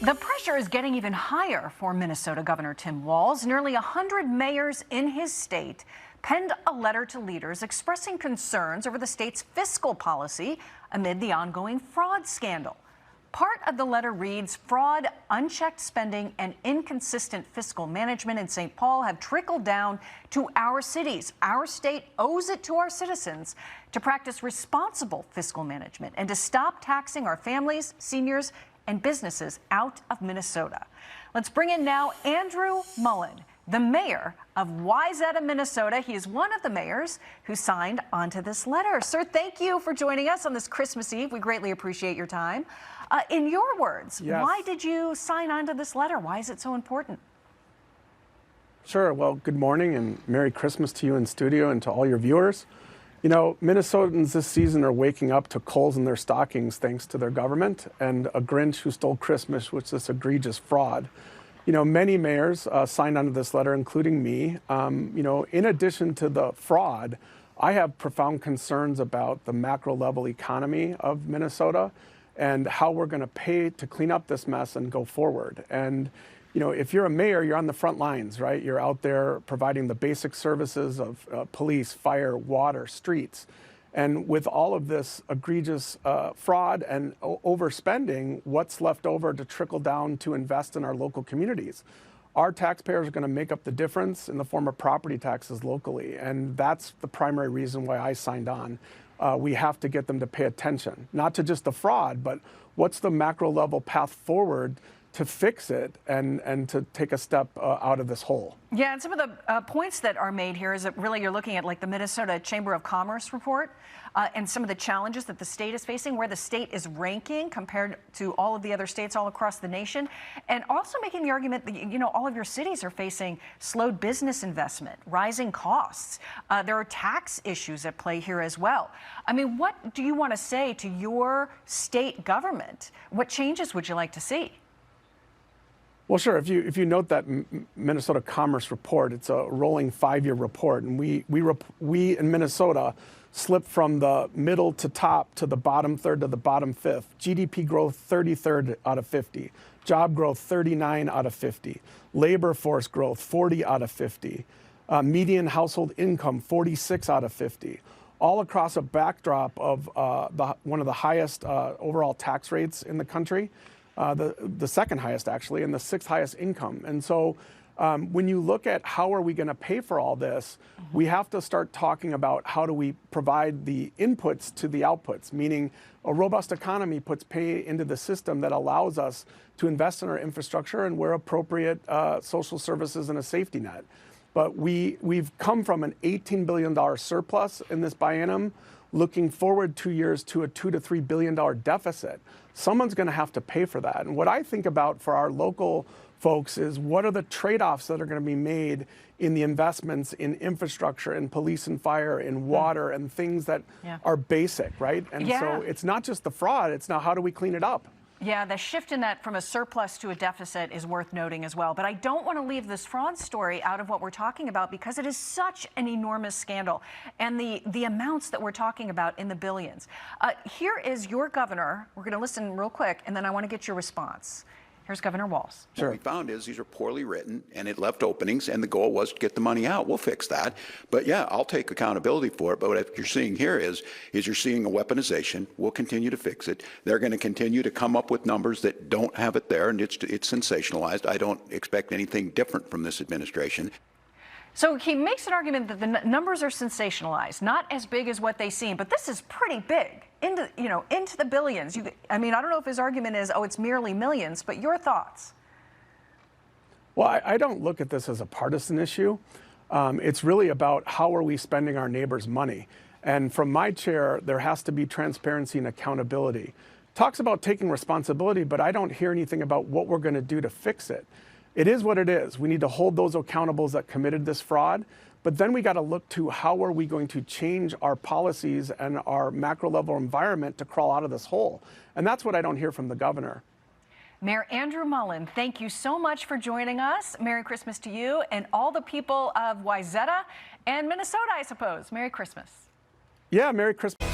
The pressure is getting even higher for Minnesota Governor Tim Walz. Nearly 100 mayors in his state penned a letter to leaders expressing concerns over the state's fiscal policy amid the ongoing fraud scandal. Part of the letter reads, fraud, unchecked spending, and inconsistent fiscal management in St. Paul have trickled down to our cities. Our state owes it to our citizens to practice responsible fiscal management and to stop taxing our families, seniors, and businesses out of Minnesota. Let's bring in now Andrew Mullen, the mayor of Wayzata, Minnesota. He is one of the mayors who signed onto this letter. Sir, thank you for joining us on this Christmas Eve. We greatly appreciate your time. In your words, yes. Why did you sign onto this letter? Why is it so important? Sure. Well, good morning and Merry Christmas to you in studio and to all your viewers. You know, Minnesotans this season are waking up to coals in their stockings thanks to their government and a Grinch who stole Christmas, which is this egregious fraud. You know, many mayors signed onto this letter, including me. You know, in addition to the fraud, I have profound concerns about the macro level economy of Minnesota and how we're going to pay to clean up this mess and go forward. And you know, if you're a mayor, you're on the front lines, right? You're out there providing the basic services of police, fire, water, streets. And with all of this egregious fraud and overspending, what's left over to trickle down to invest in our local communities? Our taxpayers are going to make up the difference in the form of property taxes locally. And that's the primary reason why I signed on. We have to get them to pay attention, not to just the fraud, but what's the macro level path forward to fix it and to take a step out of this hole. Yeah, and some of the points that are made here is that really you're looking at like the Minnesota Chamber of Commerce report and some of the challenges that the state is facing, where the state is ranking compared to all of the other states all across the nation, and also making the argument that, you know, all of your cities are facing slowed business investment, rising costs. There are tax issues at play here as well. I mean, what do you want to say to your state government? What changes would you like to see? Well, sure. If you note that Minnesota Commerce report, it's a rolling 5-year report, and we in Minnesota slipped from the middle to top to the bottom third to the bottom fifth. GDP growth 33rd out of 50, job growth 39 out of 50, labor force growth 40 out of 50, median household income 46 out of 50. All across a backdrop of one of the highest overall tax rates in the country. The second highest, actually, and the 6th highest income. And so when you look at how are we going to pay for all this, we have to start talking about how do we provide the inputs to the outputs, meaning a robust economy puts pay into the system that allows us to invest in our infrastructure and where appropriate social services and a safety net. But we've come from an $18 billion surplus in this biennium, looking forward 2 years to a $2 to $3 billion deficit. Someone's going to have to pay for that. And what I think about for our local folks is what are the trade-offs that are going to be made in the investments in infrastructure, in police and fire, in water, and things that are basic, right? And so it's not just the fraud, it's now how do we clean it up? Yeah, the shift in that from a surplus to a deficit is worth noting as well. But I don't want to leave this fraud story out of what we're talking about because it is such an enormous scandal. And the amounts that we're talking about in the billions. Here is your governor. We're going to listen real quick, and then I want to get your response. Here's Governor Walz. Sure. What we found is these are poorly written, and it left openings, and the goal was to get the money out. We'll fix that. But yeah, I'll take accountability for it. But what you're seeing here is you're seeing a weaponization. We'll continue to fix it. They're going to continue to come up with numbers that don't have it there, and it's sensationalized. I don't expect anything different from this administration. So he makes an argument that the numbers are sensationalized, not as big as what they seem, but this is pretty big, into the billions. I mean, I don't know if his argument is, oh, it's merely millions, but your thoughts? Well, I don't look at this as a partisan issue. It's really about how are we spending our neighbors' money. And from my chair, there has to be transparency and accountability. Talks about taking responsibility, but I don't hear anything about what we're going to do to fix it. It is what it is. We need to hold those accountables that committed this fraud, but then we got to look to how are we going to change our policies and our macro level environment to crawl out of this hole. And that's what I don't hear from the governor. Mayor Andrew Mullen, thank you so much for joining us. Merry Christmas to you and all the people of Wayzata and Minnesota, I suppose. Merry Christmas. Yeah, Merry Christmas.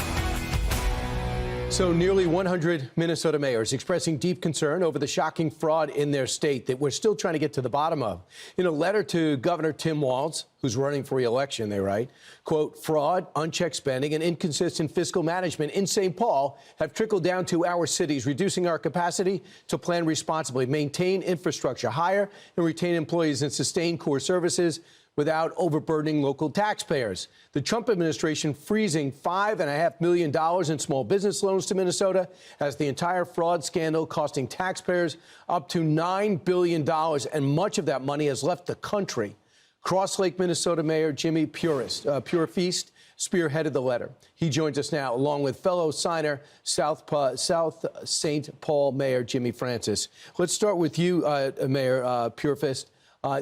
So nearly 100 Minnesota mayors expressing deep concern over the shocking fraud in their state that we're still trying to get to the bottom of. In a letter to Governor Tim Walz, who's running for re-election, they write, quote, fraud, unchecked spending, and inconsistent fiscal management in St. Paul have trickled down to our cities, reducing our capacity to plan responsibly, maintain infrastructure, hire and retain employees, and sustain core services without overburdening local taxpayers. The Trump administration freezing $5.5 million in small business loans to Minnesota has the entire fraud scandal costing taxpayers up to $9 billion, and much of that money has left the country. Cross Lake, Minnesota Mayor Jimmy Purefeast spearheaded the letter. He joins us now, along with fellow signer, South St. Paul Mayor Jimmy Francis. Let's start with you, Mayor Purefeast.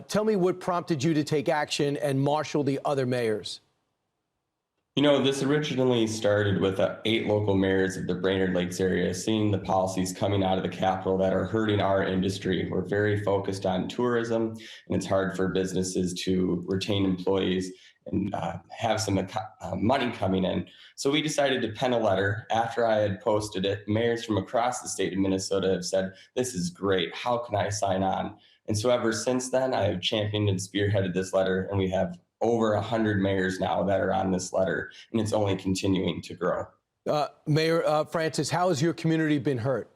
Tell me what prompted you to take action and marshal the other mayors. You know, this originally started with 8 local mayors of the Brainerd Lakes area, seeing the policies coming out of the Capitol that are hurting our industry. We're very focused on tourism, and it's hard for businesses to retain employees and have some money coming in. So we decided to pen a letter. After I had posted it, mayors from across the state of Minnesota have said, this is great, how can I sign on? And so ever since then, I have championed and spearheaded this letter, and we have over 100 mayors now that are on this letter, and it's only continuing to grow. Mayor Francis, how has your community been hurt?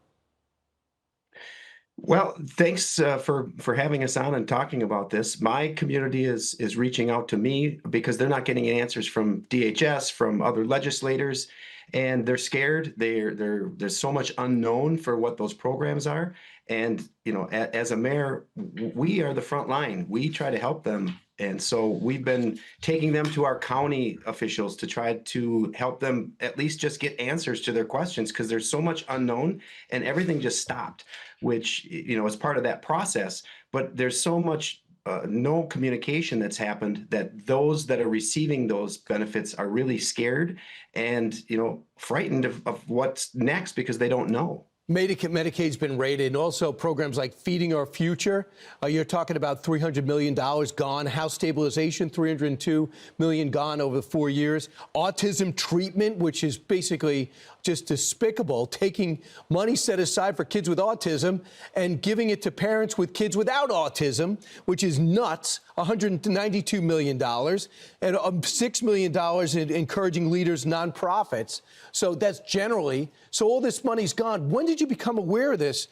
Well, thanks for having us on and talking about this. My community is reaching out to me because they're not getting answers from DHS, from other legislators, and they're scared. There's so much unknown for what those programs are. And, you know, as a mayor, we are the front line. We try to help them. And so we've been taking them to our county officials to try to help them at least just get answers to their questions, because there's so much unknown and everything just stopped, which, you know, is part of that process. But there's so much no communication that's happened that those that are receiving those benefits are really scared and, you know, frightened of what's next because they don't know. Medicaid's been raided, and also programs like Feeding Our Future. You're talking about $300 million gone. House stabilization, $302 million gone over 4 years. Autism treatment, which is basically just despicable, taking money set aside for kids with autism and giving it to parents with kids without autism, which is nuts, $192 million, and $6 million in encouraging leaders, nonprofits. So that's generally, so all this money's gone. When did you become aware of this,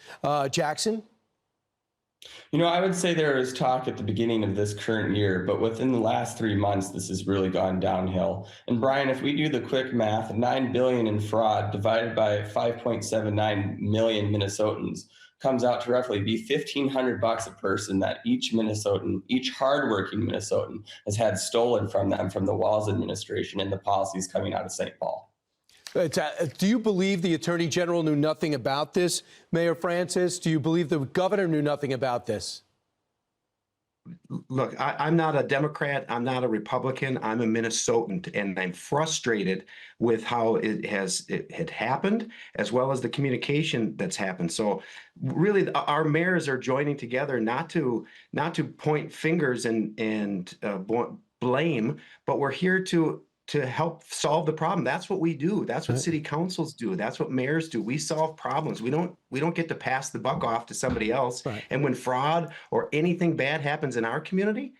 Jackson? You know, I would say there was talk at the beginning of this current year, but within the last 3 months, this has really gone downhill. And Brian, if we do the quick math, $9 billion in fraud divided by 5.79 million Minnesotans comes out to roughly be $1,500 a person that each Minnesotan, each hardworking Minnesotan has had stolen from them from the Walz administration and the policies coming out of St. Paul. Do you believe the Attorney General knew nothing about this, Mayor Francis? Do you believe the governor knew nothing about this? Look, I'm not a Democrat. I'm not a Republican. I'm a Minnesotan, and I'm frustrated with how it had happened, as well as the communication that's happened. So, really, our mayors are joining together not to point fingers and blame, but we're here to help solve the problem. That's what we do. That's what city councils do. That's what mayors do. We solve problems. We don't get to pass the buck off to somebody else. Right. And when fraud or anything bad happens in our community,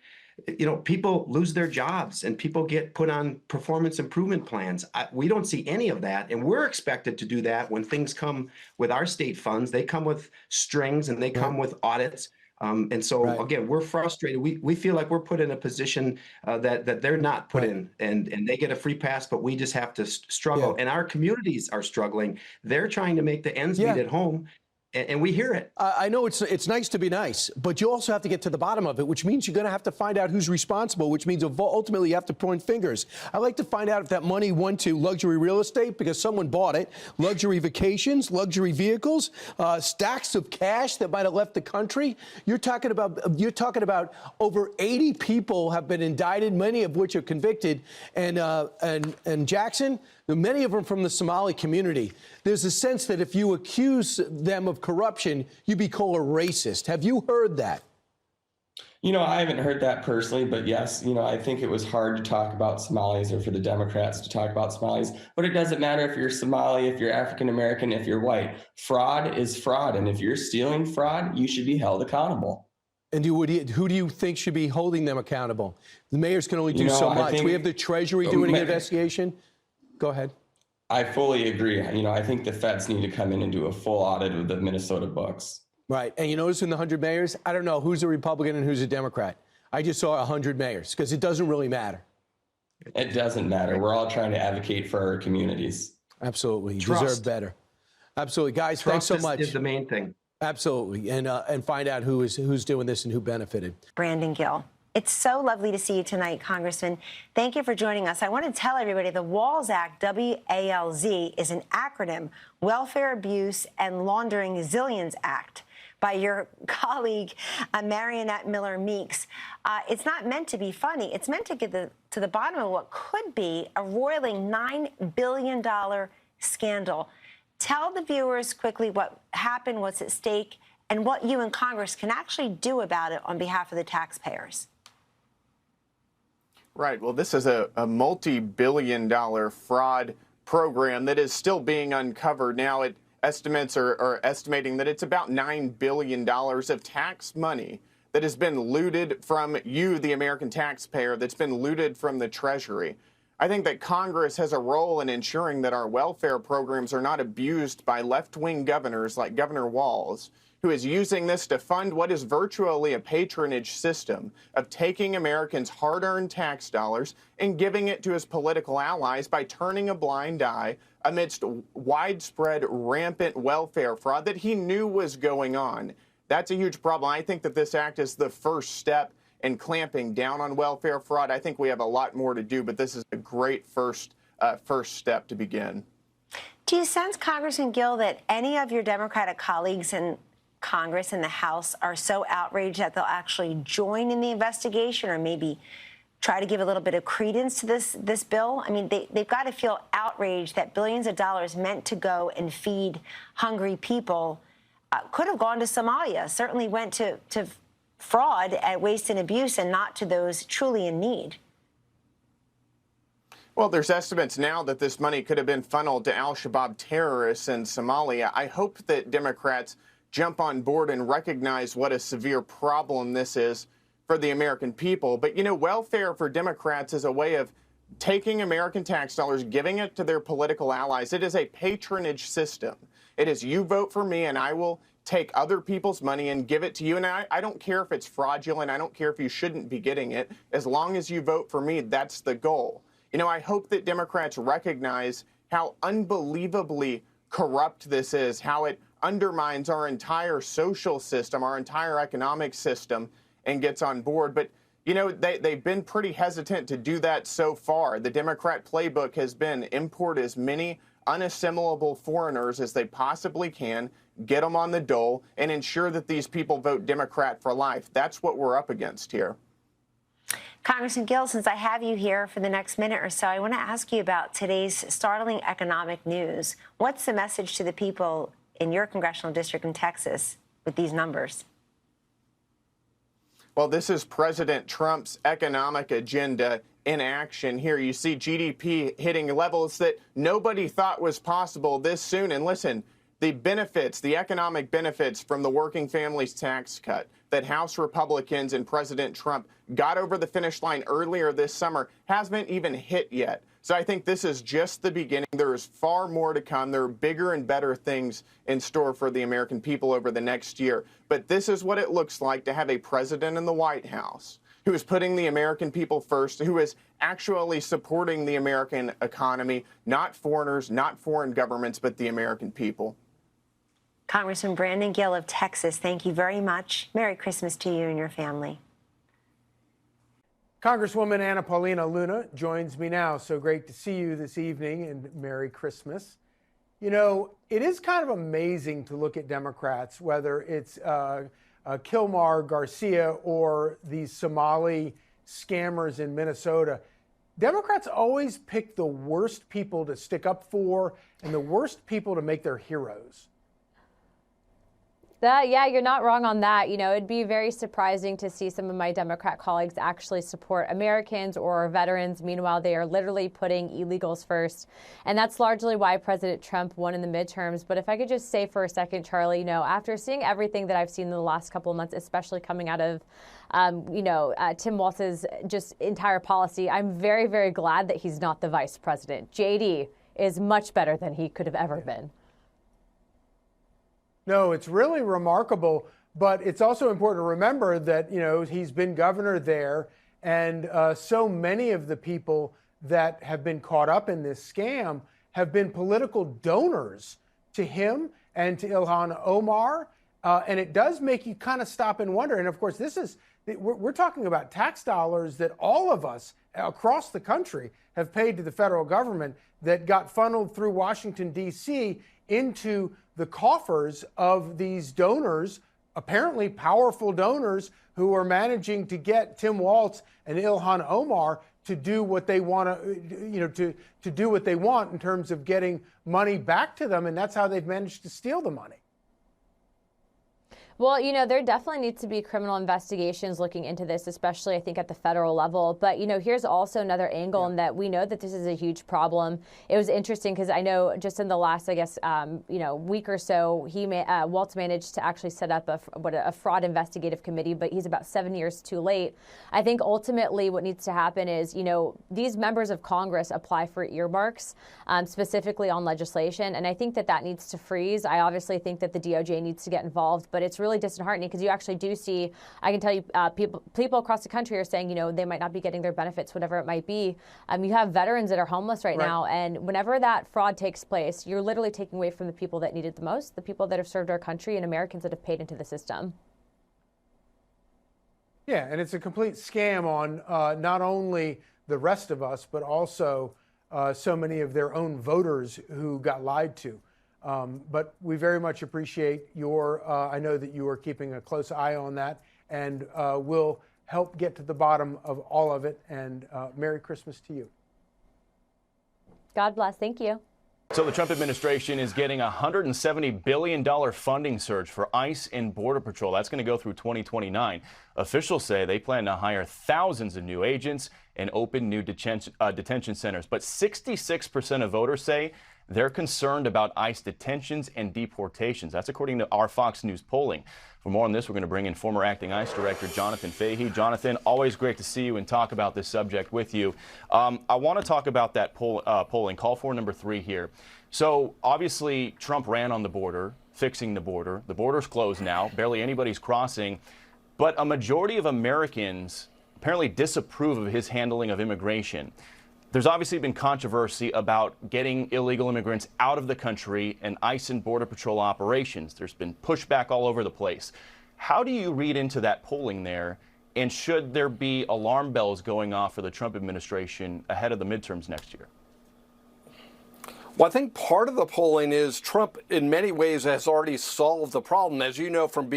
you know, people lose their jobs and people get put on performance improvement plans. We don't see any of that. And we're expected to do that when things come with our state funds. They come with strings and they come with audits. And so, again, we're frustrated. We feel like we're put in a position that they're not put in, and they get a free pass, but we just have to struggle. And our communities are struggling. They're trying to make the ends meet at home. And we hear it. I know it's nice to be nice, but you also have to get to the bottom of it, which means you're going to have to find out who's responsible, which means ultimately you have to point fingers. I'd like to find out if that money went to luxury real estate because someone bought it, luxury vacations, luxury vehicles, stacks of cash that might have left the country. You're talking about over 80 people have been indicted, many of which are convicted, and Jackson, many of them from the Somali community. There's a sense that if you accuse them of corruption, you be called a racist. Have you heard that? I haven't heard that personally, but yes, I think it was hard to talk about Somalis or for the Democrats to talk about Somalis, but it doesn't matter if you're Somali, if you're African American, if you're white. Fraud is fraud. And if you're stealing fraud, you should be held accountable. And who do you think should be holding them accountable? The mayors can only do so much. We have the Treasury doing an investigation. Go ahead. I fully agree. I think the feds need to come in and do a full audit of the Minnesota books. Right. And you notice in the 100 mayors, I don't know who's a Republican and who's a Democrat. I just saw 100 mayors because it doesn't really matter. It doesn't matter. We're all trying to advocate for our communities. Absolutely. You Trust. deserve better. Absolutely. Guys, Trust thanks so much. is the main thing. Absolutely. And find out who's doing this and who benefited. Brandon Gill. It's so lovely to see you tonight, Congressman. Thank you for joining us. I want to tell everybody the Walz Act, WALZ, is an acronym, Welfare Abuse and Laundering Zillions Act, by your colleague, Marionette Miller Meeks. It's not meant to be funny. It's meant to get to the bottom of what could be a roiling $9 billion scandal. Tell the viewers quickly what happened, what's at stake, and what you in Congress can actually do about it on behalf of the taxpayers. Right. Well, this is a multi-billion-dollar fraud program that is still being uncovered. Now, estimates are estimating that it's about $9 billion of tax money that has been looted from you, the American taxpayer, that's been looted from the Treasury. I think that Congress has a role in ensuring that our welfare programs are not abused by left-wing governors like Governor Walz, who is using this to fund what is virtually a patronage system of taking Americans' hard-earned tax dollars and giving it to his political allies by turning a blind eye amidst widespread, rampant welfare fraud that he knew was going on. That's a huge problem. I think that this act is the first step in clamping down on welfare fraud. I think we have a lot more to do, but this is a great first step to begin. Do you sense, Congressman Gill, that any of your Democratic colleagues in Congress and the House are so outraged that they'll actually join in the investigation or maybe try to give a little bit of credence to this bill? I mean, they've got to feel outraged that billions of dollars meant to go and feed hungry people could have gone to Somalia, certainly went to fraud, waste and abuse, and not to those truly in need. Well, there's estimates now that this money could have been funneled to al-Shabaab terrorists in Somalia. I hope that Democrats jump on board and recognize what a severe problem this is for the American people. But, welfare for Democrats is a way of taking American tax dollars, giving it to their political allies. It is a patronage system. It is you vote for me and I will take other people's money and give it to you. And I don't care if it's fraudulent. I don't care if you shouldn't be getting it. As long as you vote for me, that's the goal. I hope that Democrats recognize how unbelievably corrupt this is, how it undermines our entire social system, our entire economic system, and gets on board. But, they've been pretty hesitant to do that so far. The Democrat playbook has been import as many unassimilable foreigners as they possibly can, get them on the dole, and ensure that these people vote Democrat for life. That's what we're up against here. Congressman Gill, since I have you here for the next minute or so, I want to ask you about today's startling economic news. What's the message to the people in your congressional district in Texas with these numbers? Well, this is President Trump's economic agenda in action here. You see GDP hitting levels that nobody thought was possible this soon. And listen, the benefits, the economic benefits from the working families tax cut that House Republicans and President Trump got over the finish line earlier this summer hasn't even hit yet. So I think this is just the beginning. There is far more to come. There are bigger and better things in store for the American people over the next year. But this is what it looks like to have a president in the White House who is putting the American people first, who is actually supporting the American economy, not foreigners, not foreign governments, but the American people. Congressman Brandon Gill of Texas, thank you very much. Merry Christmas to you and your family. Congresswoman Anna Paulina Luna joins me now. So great to see you this evening, and Merry Christmas. It is kind of amazing to look at Democrats, whether it's Kilmar Garcia or these Somali scammers in Minnesota. Democrats always pick the worst people to stick up for and the worst people to make their heroes. Yeah, you're not wrong on that. It'd be very surprising to see some of my Democrat colleagues actually support Americans or veterans. Meanwhile, they are literally putting illegals first. And that's largely why President Trump won in the midterms. But if I could just say for a second, Charlie, after seeing everything that I've seen in the last couple of months, especially coming out of, Tim Walz's just entire policy, I'm very, very glad that he's not the vice president. JD is much better than he could have ever been. No, it's really remarkable, but it's also important to remember that, he's been governor there, and so many of the people that have been caught up in this scam have been political donors to him and to Ilhan Omar, and it does make you kind of stop and wonder. And of course, we're talking about tax dollars that all of us across the country have paid to the federal government that got funneled through Washington, D.C. into the coffers of these donors, apparently powerful donors, who are managing to get Tim Walz and Ilhan Omar to do what they want to do what they want in terms of getting money back to them, and that's how they've managed to steal the money. Well, there definitely needs to be criminal investigations looking into this, especially, I think, at the federal level. But, here's also another angle in that we know that this is a huge problem. It was interesting because I know just in the last, I guess, week or so, Walz managed to actually set up a fraud investigative committee, but he's about 7 years too late. I think ultimately what needs to happen is, these members of Congress apply for earmarks, specifically on legislation. And I think that needs to freeze. I obviously think that the DOJ needs to get involved, but it's really disheartening because you actually do see, I can tell you, people across the country are saying, they might not be getting their benefits, whatever it might be. You have veterans that are homeless right now, and whenever that fraud takes place, you're literally taking away from the people that need it the most, the people that have served our country and Americans that have paid into the system. Yeah, and it's a complete scam on not only the rest of us, but also so many of their own voters who got lied to. But we very much appreciate I know that you are keeping a close eye on that, and we'll help get to the bottom of all of it. And Merry Christmas to you. God bless. Thank you. So the Trump administration is getting a $170 billion funding surge for ICE and Border Patrol. That's going to go through 2029. Officials say they plan to hire thousands of new agents and open new detention centers. But 66% of voters say they're concerned about ICE detentions and deportations. That's according to our Fox News polling. For more on this, we're going to bring in former acting ICE Director Jonathan Fahey. Jonathan, always great to see you and talk about this subject with you. I want to talk about that polling, call for number 3 here. So obviously, Trump ran on the border, fixing the border. The border's closed now. Barely anybody's crossing. But a majority of Americans apparently disapprove of his handling of immigration. There's obviously been controversy about getting illegal immigrants out of the country and ICE and Border Patrol operations. There's been pushback all over the place. How do you read into that polling there? And should there be alarm bells going off for the Trump administration ahead of the midterms next year? Well, I think part of the polling is Trump, in many ways, has already solved the problem. As you know, from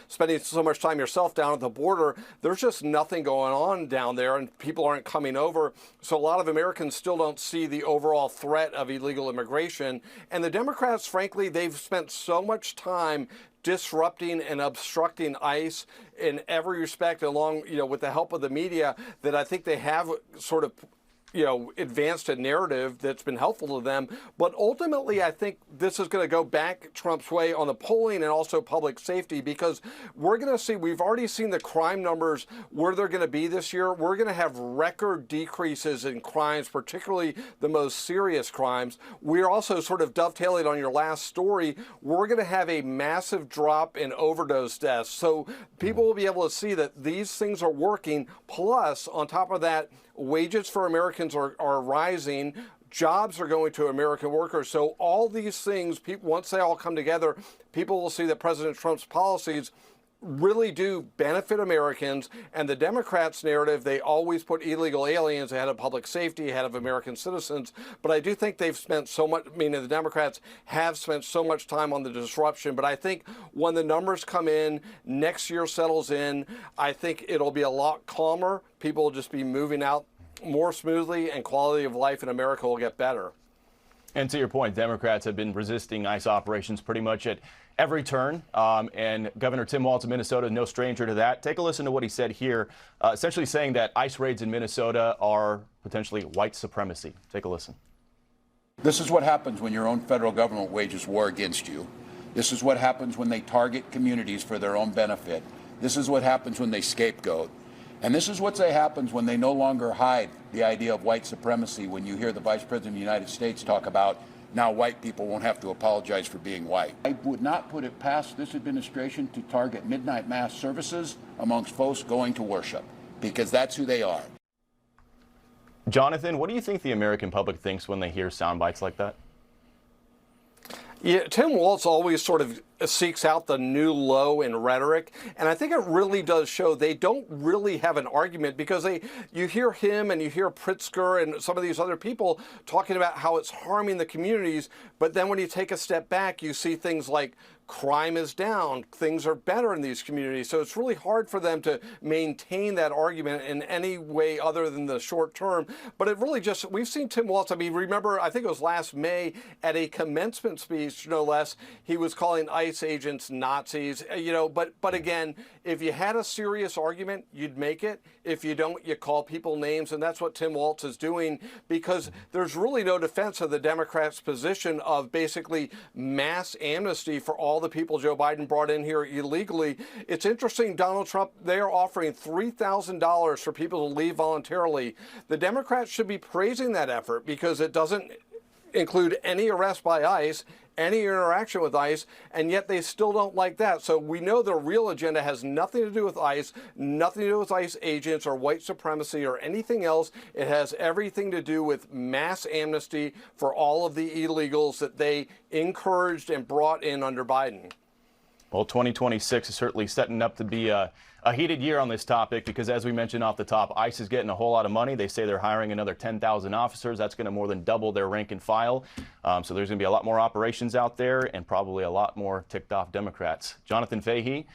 spending so much time yourself down at the border, there's just nothing going on down there, and people aren't coming over. So a lot of Americans still don't see the overall threat of illegal immigration. And the Democrats, frankly, they've spent so much time disrupting and obstructing ICE in every respect, along, with the help of the media, that I think they have sort of advanced a narrative that's been helpful to them. But ultimately, I think this is going to go back Trump's way on the polling and also public safety, because we're going to see, we've already seen the crime numbers where they're going to be this year. We're going to have record decreases in crimes, particularly the most serious crimes. We're also sort of dovetailing on your last story. We're going to have a massive drop in overdose deaths. So people will be able to see that these things are working. Plus, on top of that, wages for Americans are rising. Jobs are going to American workers. So all these things, once they all come together, people will see that President Trump's policies really do benefit Americans. And the Democrats' narrative, they always put illegal aliens ahead of public safety, ahead of American citizens. But I do think they've spent so much, the Democrats have spent so much time on the disruption. But I think when the numbers come in, next year settles in, I think it'll be a lot calmer. People will just be moving out more smoothly, and quality of life in America will get better. And to your point, Democrats have been resisting ICE operations pretty much at every turn. And Governor Tim Walz of Minnesota, no stranger to that. Take a listen to what he said here, essentially saying that ICE raids in Minnesota are potentially white supremacy. Take a listen. This is what happens when your own federal government wages war against you. This is what happens when they target communities for their own benefit. This is what happens when they scapegoat. And this is what happens when they no longer hide the idea of white supremacy, when you hear the Vice President of the United States talk about now white people won't have to apologize for being white. I would not put it past this administration to target midnight mass services amongst folks going to worship, because that's who they are. Jonathan, what do you think the American public thinks when they hear sound bites like that? Yeah, Tim Walz always sort of seeks out the new low in rhetoric, and I think it really does show they don't really have an argument, because you hear him and you hear Pritzker and some of these other people talking about how it's harming the communities, but then when you take a step back, you see things like crime is down, things are better in these communities. So it's really hard for them to maintain that argument in any way other than the short term. But it really just, we've seen Tim Walz, I mean, remember, I think it was last May at a commencement speech, no less, he was calling ICE agents Nazis, but again, if you had a serious argument, you'd make it. If you don't, you call people names, and that's what Tim Walz is doing, because there's really no defense of the Democrats' position of basically mass amnesty for all the people Joe Biden brought in here illegally. It's interesting, Donald Trump, they are offering $3,000 for people to leave voluntarily. The Democrats should be praising that effort, because it doesn't include any arrest by ICE, any interaction with ICE, and yet they still don't like that. So we know their real agenda has nothing to do with ICE, nothing to do with ICE agents or white supremacy or anything else. It has everything to do with mass amnesty for all of the illegals that they encouraged and brought in under Biden. Well, 2026 is certainly setting up to be a heated year on this topic, because as we mentioned off the top, ICE is getting a whole lot of money. They say they're hiring another 10,000 officers. That's going to more than double their rank and file. So there's going to be a lot more operations out there, and probably a lot more ticked off Democrats. Jonathan Fahey,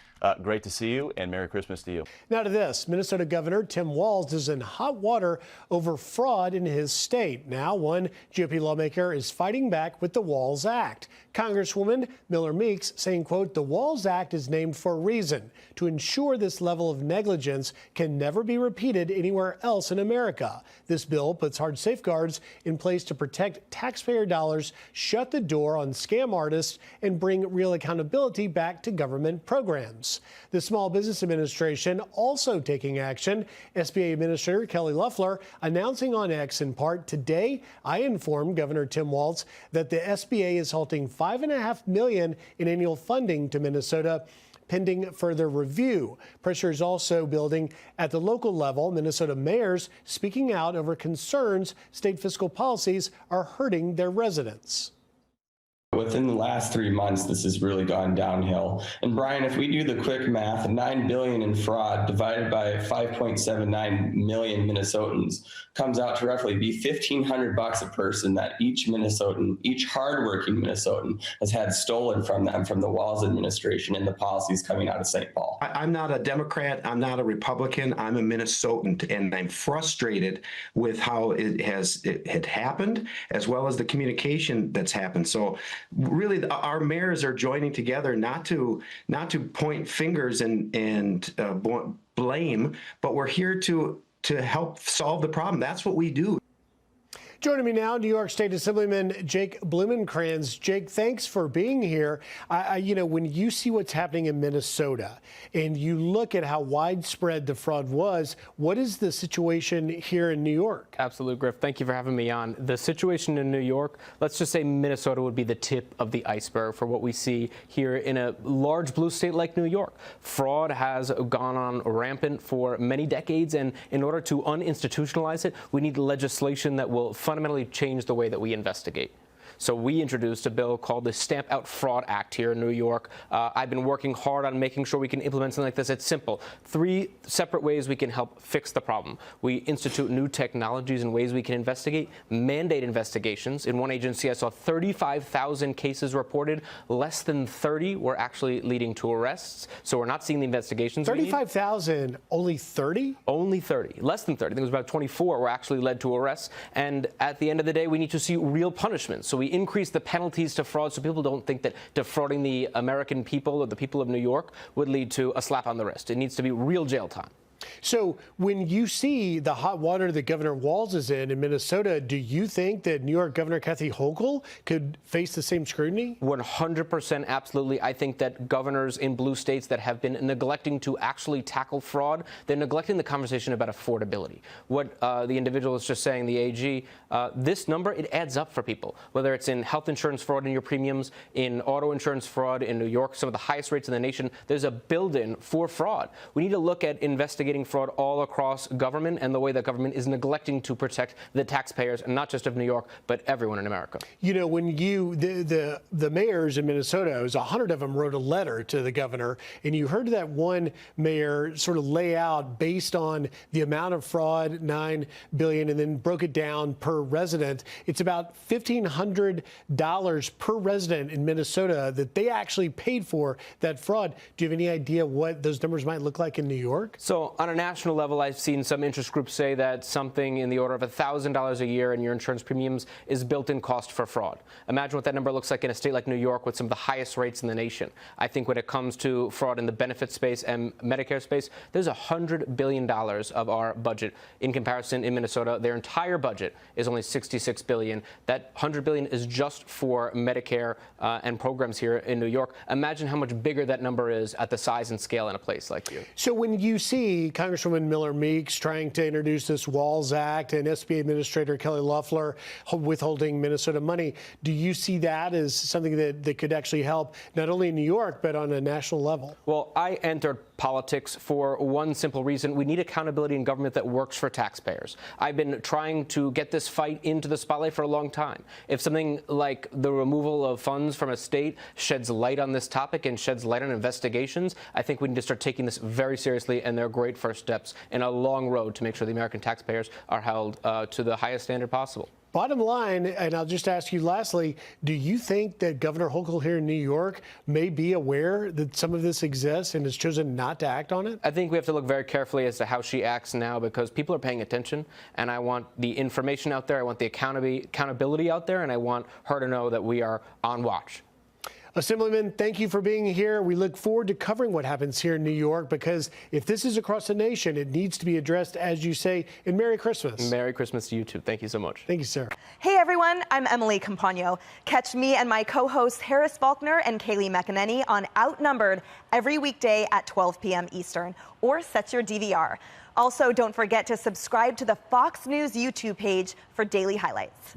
great to see you, and Merry Christmas to you. Now to this, Minnesota Governor Tim Walz is in hot water over fraud in his state. Now one GOP lawmaker is fighting back with the Walz Act. Congresswoman Miller Meeks saying, quote, the Walz Act is named for a reason, to ensure this level of negligence can never be repeated anywhere else in America. This bill puts hard safeguards in place to protect taxpayer dollars, shut the door on scam artists, and bring real accountability back to government programs. The Small Business Administration also taking action. SBA Administrator Kelly Loeffler announcing on X in part, today I informed Governor Tim Walz that the SBA is halting $5.5 million in annual funding to Minnesota, pending further review. Pressure is also building at the local level. Minnesota mayors speaking out over concerns state fiscal policies are hurting their residents. Within the last 3 months, this has really gone downhill. And Brian, if we do the quick math, $9 billion in fraud divided by 5.79 million Minnesotans comes out to roughly be $1,500 a person that each Minnesotan, each hardworking Minnesotan has had stolen from them from the Walz administration and the policies coming out of St. Paul. I'm not a Democrat. I'm not a Republican. I'm a Minnesotan, and I'm frustrated with how it had happened, as well as the communication that's happened. So really, our mayors are joining together not to point fingers and blame, but we're here to help solve the problem. That's what we do. Joining me now, New York State Assemblyman Jake Blumenkranz. Jake, thanks for being here. When you see what's happening in Minnesota and you look at how widespread the fraud was, what is the situation here in New York? Absolutely, Griff. Thank you for having me on. The situation in New York, let's just say Minnesota would be the tip of the iceberg for what we see here in a large blue state like New York. Fraud has gone on rampant for many decades, and in order to uninstitutionalize it, we need legislation that will fundamentally change the way that we investigate. So we introduced a bill called the Stamp Out Fraud Act here in New York. I've been working hard on making sure we can implement something like this. It's simple. 3 separate ways we can help fix the problem. We institute new technologies and ways we can investigate, mandate investigations. In one agency, I saw 35,000 cases reported. Less than 30 were actually leading to arrests. So we're not seeing the investigations. 35,000, only 30? Only 30. Less than 30. I think it was about 24 were actually led to arrests. And at the end of the day, we need to see real punishment. So we we increase the penalties to fraud so people don't think that defrauding the American people or the people of New York would lead to a slap on the wrist. It needs to be real jail time. So when you see the hot water that Governor Walz is in Minnesota, do you think that New York Governor Kathy Hochul could face the same scrutiny? 100% absolutely. I think that governors in blue states that have been neglecting to actually tackle fraud, they're neglecting the conversation about affordability. What the individual is just saying, the AG, this number, it adds up for people, whether it's in health insurance fraud in your premiums, in auto insurance fraud in New York, some of the highest rates in the nation. There's a build-in for fraud. We need to look at investigating fraud all across government and the way that government is neglecting to protect the taxpayers, and not just of New York, but everyone in America. You know, when the mayors in Minnesota, it was 100 of them wrote a letter to the governor, and you heard that one mayor sort of lay out based on the amount of fraud, $9 billion, and then broke it down per resident. It's about $1,500 per resident in Minnesota that they actually paid for that fraud. Do you have any idea what those numbers might look like in New York? So on a national level, I've seen some interest groups say that something in the order of $1,000 a year in your insurance premiums is built-in cost for fraud. Imagine what that number looks like in a state like New York with some of the highest rates in the nation. I think when it comes to fraud in the benefit space and Medicare space, there's $100 billion of our budget. In comparison, in Minnesota, their entire budget is only $66 billion. That $100 billion is just for Medicare and programs here in New York. Imagine how much bigger that number is at the size and scale in a place like you. So when you see Congresswoman Miller Meeks trying to introduce this Walz Act and SBA Administrator Kelly Loeffler withholding Minnesota money, do you see that as something that could actually help not only in New York, but on a national level? Well, I entered politics for one simple reason. We need accountability in government that works for taxpayers. I've been trying to get this fight into the spotlight for a long time. If something like the removal of funds from a state sheds light on this topic and sheds light on investigations, I think we need to start taking this very seriously, and they're great first steps in a long road to make sure the American taxpayers are held to the highest standard possible. Bottom line, and I'll just ask you lastly, do you think that Governor Hochul here in New York may be aware that some of this exists and has chosen not to act on it? I think we have to look very carefully as to how she acts now, because people are paying attention, and I want the information out there, I want the accountability out there, and I want her to know that we are on watch. Assemblyman, thank you for being here. We look forward to covering what happens here in New York, because if this is across the nation, it needs to be addressed, as you say, and Merry Christmas. Merry Christmas to you too. Thank you so much. Thank you, sir. Hey, everyone. I'm Emily Campagno. Catch me and my co-hosts Harris Faulkner and Kaylee McEnany on Outnumbered every weekday at 12 p.m. Eastern, or set your DVR. Also, don't forget to subscribe to the Fox News YouTube page for daily highlights.